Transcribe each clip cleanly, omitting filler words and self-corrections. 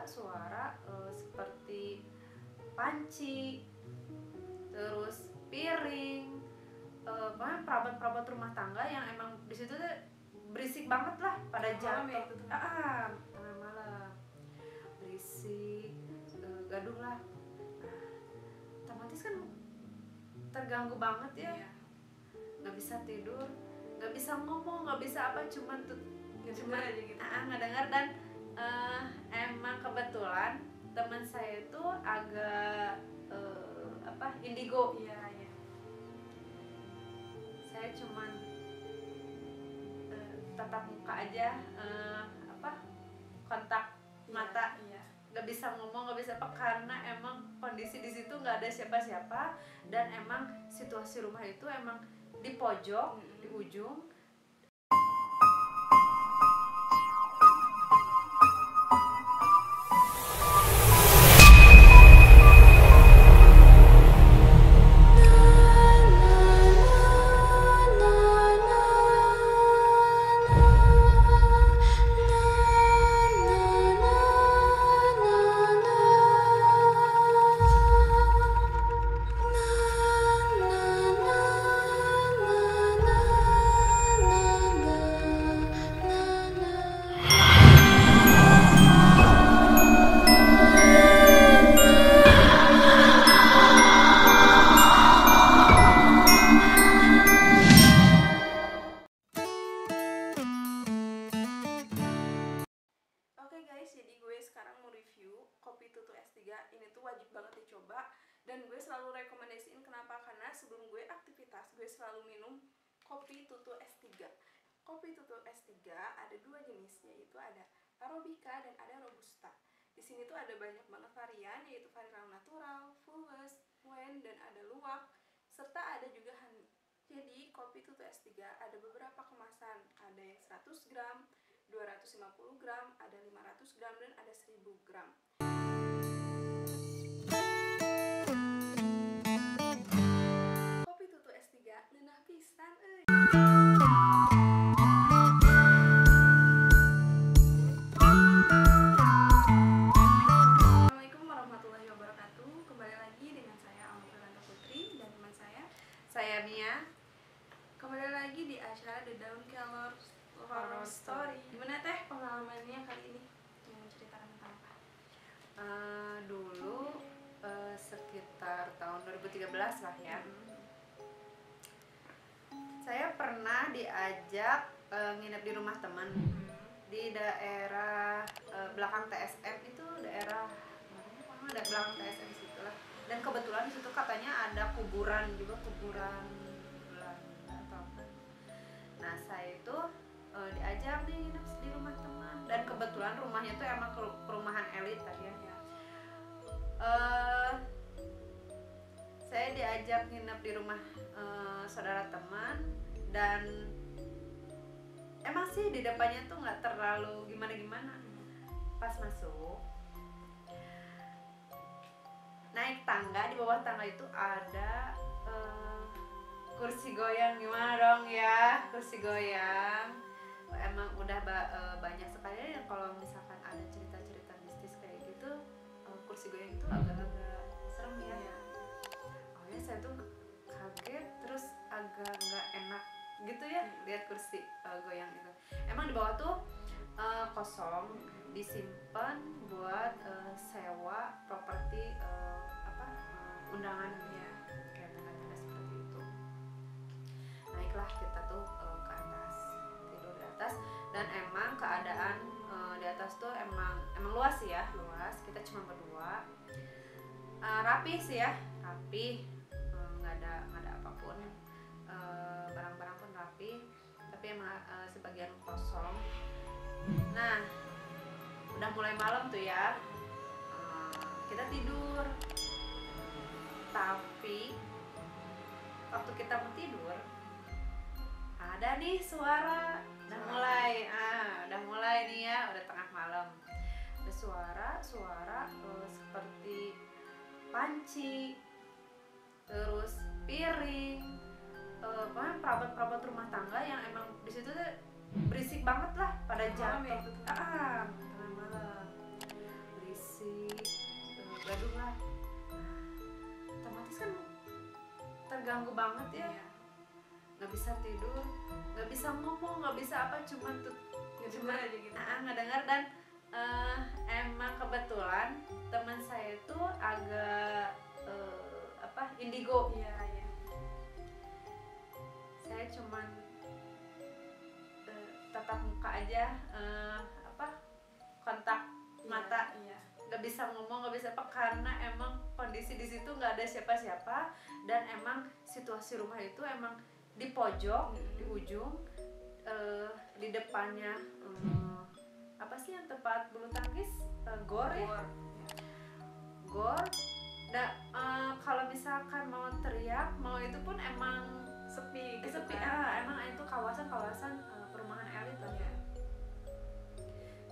suara seperti panci, terus piring, pokoknya perabot-perabot rumah tangga yang emang di situ tuh berisik banget lah pada jam tengah malam, berisik, gaduh lah. Otomatis kan terganggu banget ya, nggak bisa tidur, nggak bisa ngomong, nggak bisa apa, cuman aja gitu. Nggak dengar. Dan emang kebetulan teman saya itu agak indigo. Saya cuman tatap muka aja, kontak mata, nggak bisa ngomong, nggak bisa apa, karena emang kondisi di situ nggak ada siapa-siapa, dan emang situasi rumah itu emang di pojok, di ujung. Jadi gue sekarang mau review kopi Tutu S3. Ini tuh wajib banget dicoba, dan gue selalu rekomendasiin. Kenapa? Karena sebelum gue aktivitas, gue selalu minum kopi Tutu S3. Kopi Tutu S3 ada dua jenis, yaitu ada Arabica dan ada Robusta. Di sini tuh ada banyak banget varian, yaitu varian natural, fulles, wen, dan ada luwak, serta ada juga honey. Jadi kopi Tutu S3 ada beberapa kemasan, ada yang 100 gram, 250 gram, ada 500 gram, dan ada 1000 gram. Kopi Tutu S3 leunah pisan euy. Assalamualaikum warahmatullahi wabarakatuh. Kembali lagi dengan saya Alma Putri dan teman saya Mia. Kembali lagi di acara The Dawn Color Horror Story. Gimana teh pengalamannya kali ini? Yang menceritakan tentang apa? Dulu sekitar tahun 2013 lah ya. Saya pernah diajak nginep di rumah teman di daerah belakang TSM, itu daerah belakang TSM situ lah. Dan kebetulan di situ katanya ada kuburan juga, kuburan Belanda atau apa. Nah, saya itu diajak nih nginep di rumah teman, dan kebetulan rumahnya tuh emang perumahan elit tadi ya. Saya diajak nginep di rumah saudara teman, dan emang sih di depannya tuh nggak terlalu gimana-gimana. Pas masuk, naik tangga, di bawah tangga itu ada kursi goyang. Gimana dong ya, kursi goyang. Emang udah banyak sekali ya kalau misalkan ada cerita-cerita mistis kayak gitu, kursi goyang itu agak-agak serem ya. Awalnya saya tuh kaget, terus agak nggak enak gitu ya lihat kursi goyang itu. Emang di bawah tuh kosong, disimpan buat sewa properti undangan ya, kayak tanda-tanda seperti itu. Naiklah kita tuh ke atas, tidur di atas, dan emang keadaan di atas tuh emang luas sih ya, luas. Kita cuma berdua, rapi sih ya, rapi, nggak ada apapun, barang-barang pun rapi, tapi emang sebagian kosong. Nah, udah mulai malam tuh ya, kita tidur. Tapi waktu kita mau tidur, ada nih suara, udah mulai nih ya, udah tengah malam, ada suara seperti panci, terus piring, pokoknya perabot-perabot rumah tangga yang emang di situ tuh berisik banget lah pada jam tengah malam, berisik. ngeganggu banget ya, Iya. nggak bisa tidur, nggak bisa ngomong, nggak bisa apa, cuman tuh Ngedenger aja gitu. ngedengar. Dan emang kebetulan teman saya itu agak indigo. Iya, iya. Saya cuman tatap muka aja, kontak mata, Iya. nggak bisa ngomong, nggak bisa apa, karena emang kondisi di situ nggak ada siapa-siapa, dan emang situasi rumah itu emang di pojok, di ujung, di depannya apa sih yang tempat bulu tangkis, gor ya, gor. Nah, kalau misalkan mau teriak, mau itu pun emang Sepi gitu sepi. kan. Emang itu kawasan perumahan elit lah ya.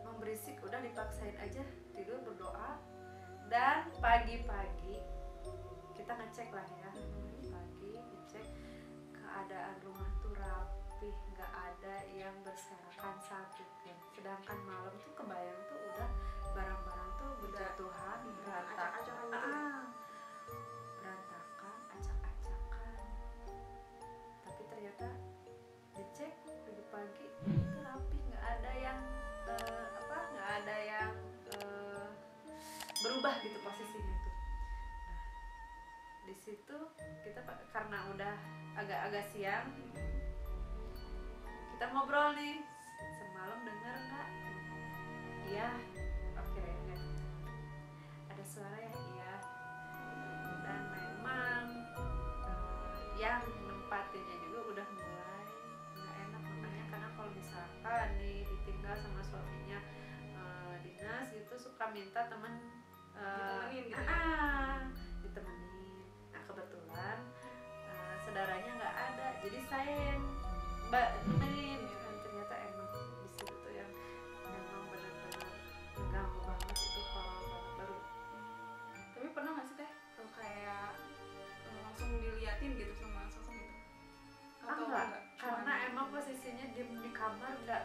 Emang berisik, udah dipaksain aja tidur, berdoa. Dan pagi-pagi kita ngecek lah ya, pagi ngecek keadaan rumah tuh rapih, nggak ada yang berserakan satupun. Sedangkan malam tuh kebayang tuh udah barang-barang tuh berjatuhan, berantakan, Acak-acakan gitu ya. berantakan, acak-acakan. Tapi ternyata dicek pagi-pagi itu rapih, nggak ada yang nggak ada yang berubah gitu posisinya tuh. Nah, di situ kita karena udah agak-agak siang, kita ngobrol nih, semalam dengar nggak? Iya, oke ya. Ada suara ya? Iya. Dan memang yang nempatinnya juga udah mulai nggak enak, makanya karena kalau misalkan nih ditinggal sama suaminya dinas gitu, suka minta temen Ditemenin gitu ya. ditemenin. Nah kebetulan saudaranya nggak ada, jadi saya yang nemenin. Dan ternyata emang di situ tuh yang memang benar-benar mengganggu banget itu kalau baru. Tapi pernah nggak sih teh kayak langsung diliatin gitu sama sosok itu? Atau Enggak, karena Cuman- emang posisinya di kamar, nggak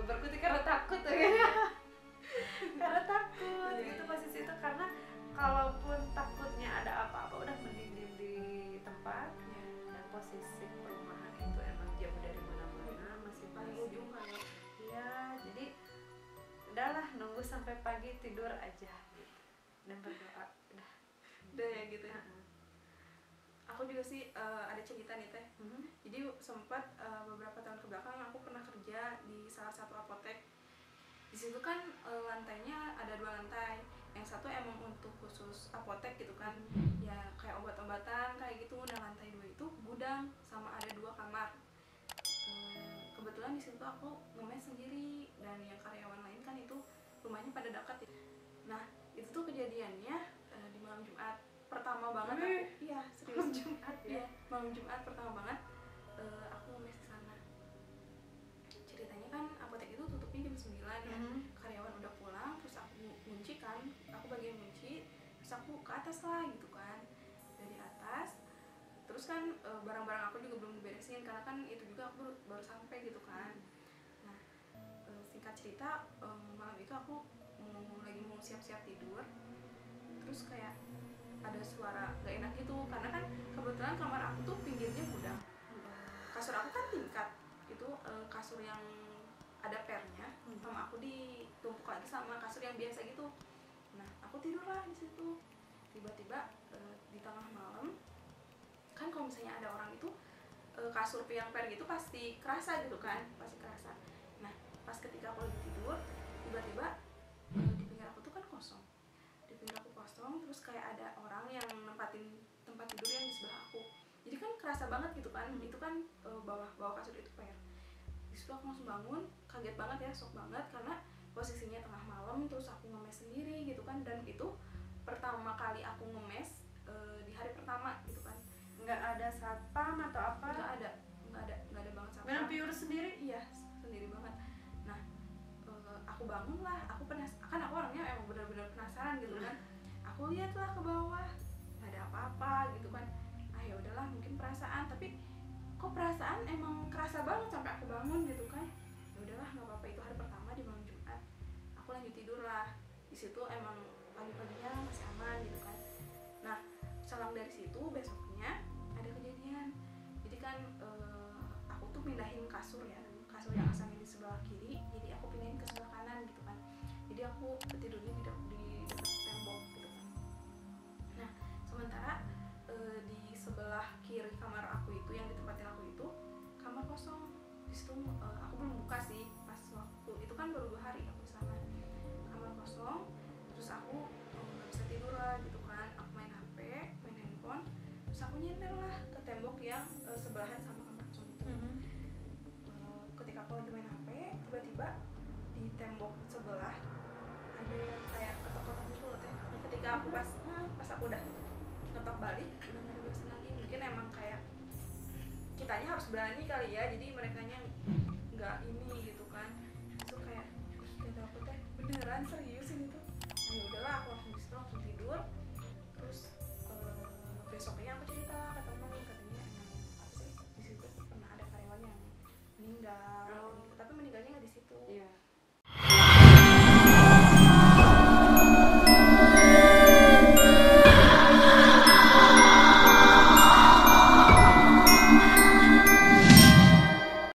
berkutik karena takut ya. Karena takut gitu posisi itu, karena kalaupun takutnya ada apa-apa udah mending diem di tempat. Iya. Dan posisi perumahan itu emang jauh dari mana-mana, masih Paling berisik. ujung kan ya. Iya, jadi udahlah nunggu sampai pagi, tidur aja gitu. Dan berdoa udah. Udah ya gitu ya. Aku juga sih ada cerita nih teh. Jadi sempat beberapa tahun kebelakang aku pernah kerja di salah satu apotek. Di situ kan lantainya ada 2 lantai. Yang satu emang untuk khusus apotek gitu kan, ya kayak obat-obatan kayak gitu. Nah lantai 2 itu gudang sama ada 2 kamar. Kebetulan di situ aku ngemes sendiri dan yang karyawan lain kan itu rumahnya pada dekat. Nah itu tuh kejadiannya di malam Jumat pertama banget aku, iya serius Jumat ya, ya. malam Jumat pertama banget aku ngemes di sana. Ceritanya kan apotek itu tutupnya jam 9 ya. Karyawan udah pulang, terus aku kunci kan, aku bagian kunci, terus aku ke atas lah gitu kan. Dari atas, terus kan barang-barang aku juga belum diberesin karena kan itu juga aku baru sampai gitu kan. Nah singkat cerita malam itu aku lagi mau siap-siap tidur, terus kayak ada suara gak enak gitu, karena kan kebetulan kamar aku tuh pinggirnya gudang. Kasur aku kan tingkat, itu kasur yang ada pernya, sama aku ditumpuk lagi sama kasur yang biasa gitu. Nah aku tidur lah di situ. Tiba-tiba di tengah malam kan kalau misalnya ada orang itu kasur yang per gitu pasti kerasa gitu kan, pasti kerasa. Nah pas ketika aku lagi tidur, tiba-tiba di pinggir aku tuh kan kosong, di pinggir aku kosong, terus kayak ada orang yang nempatin tempat tidur yang di sebelah aku. Jadi kan kerasa banget gitu kan, itu kan bawah kasur itu per. Disitu aku langsung bangun, kaget banget ya, shock banget karena posisinya tengah malam, terus aku ngemes sendiri gitu kan. Dan itu pertama kali aku ngemes di hari pertama gitu kan. Nggak ada satpam atau apa? Nggak ada banget satpam. Memang pure sendiri? Iya, sendiri banget. Nah aku bangun lah, kan aku orangnya emang benar-benar penasaran gitu kan. Aku lihatlah ke bawah, nggak ada apa-apa gitu kan. Ya udahlah mungkin perasaan, tapi kok perasaan emang kerasa banget sampai aku bangun gitu kan. Ya udahlah nggak apa-apa, itu hari pertama di malam Jumat. Aku lanjut tidur lah. Di situ emang pagi-paginya masih aman gitu kan. Nah selang dari situ besoknya ada kejadian mindahin kasur ya, kasur yang asalnya di sebelah kiri jadi aku pindahin ke sebelah kanan gitu kan. Jadi aku tidurnya di dekat tembok gitu kan. Nah sementara di sebelah kiri kamar aku itu yang ditempatin aku itu kamar kosong. Di situ aku belum buka sih pas waktu itu kan baru 2 hari aku di sana. Kamar kosong, terus aku nggak bisa tidur lah gitu kan. Aku main HP, main handphone, terus aku nyender lah ke tembok yang sebelahan sama kamar kosong itu. Ketika aku lagi main HP, tiba-tiba di tembok sebelah ada yang kayak ketok-ketok gitu loh teh. Ketika aku pas aku udah ngetok balik udah nggak ada balasan lagi. Mungkin emang kayak kitanya harus berani kali ya, jadi merekanya nggak ini gitu kan. Terus kayak kata aku teh beneran serius ini tuh. Nah ya udahlah aku langsung disitu langsung tidur. Terus besoknya aku cerita ke teman, katanya emang apa sih di situ pernah ada karyawan yang meninggal